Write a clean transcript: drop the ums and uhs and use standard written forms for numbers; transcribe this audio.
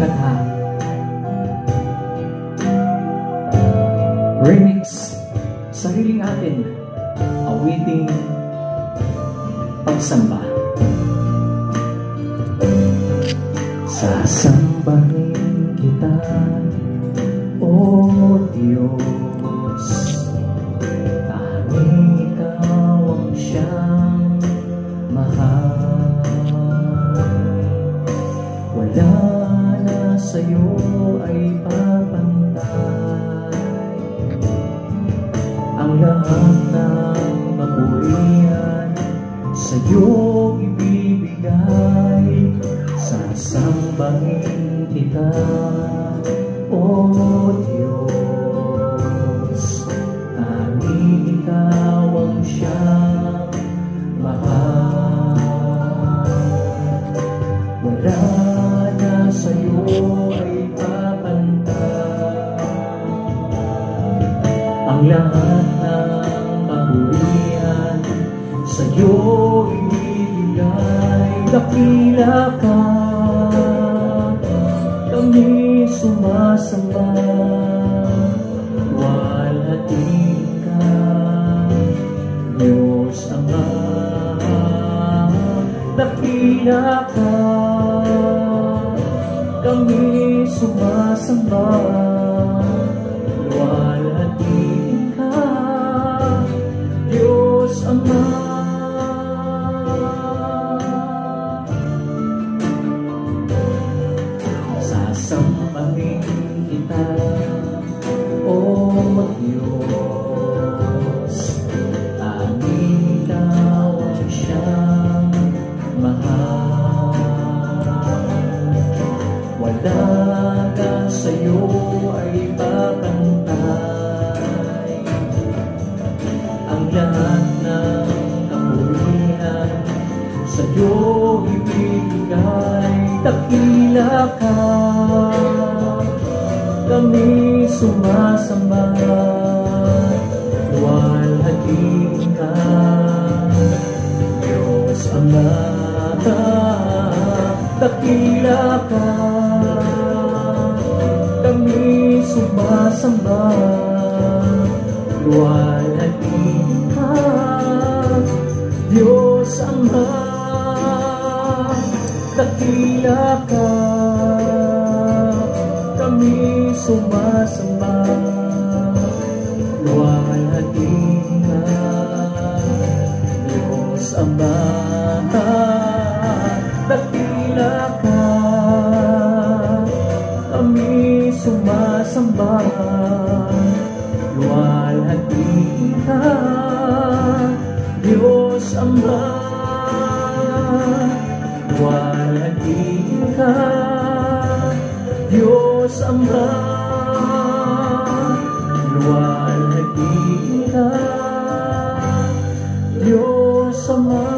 nilikha. Remix, Sariling Atin, awiting pagsamba. Sasambahin kita, O Diyos, tanging Ikaw ang siyang mahal. Wala na sa'yo ay papantay, ang lahat ng kapurihan sa'yo ibibigay. Sasambahin kita, O Diyos, tanging Ikaw ang siyang mahal. Wala na sa'yo ay papantay, ang lahat ng kapurihan sa'yo ibibigay. Dakila ka, kami sumasamba, luwalhati ka, Diyos Ama. Dakila ka, kami sumasamba, luwalhati ka, Diyos Ama. Sasambahin kita, O Diyos, tanging Ikaw ang siyang mahal. Wala ka sa'yo ay papantay, ang lahat ng kapurihan sa'yo ibibigay. Dakila ka, kami sumasamba, luwalhati ka, Diyos Ama. Dakila ka, kami sumasamba, luwalhati ka, Diyos Ama. Dakila ka, kami sumasamba, luwalhati ka, Diyos Ama. Dakila ka, kami sumasamba, luwalhati ka, Diyos Ama. Luwalhati ka, Diyos Ama. Luwalhati ka, Diyos Ama.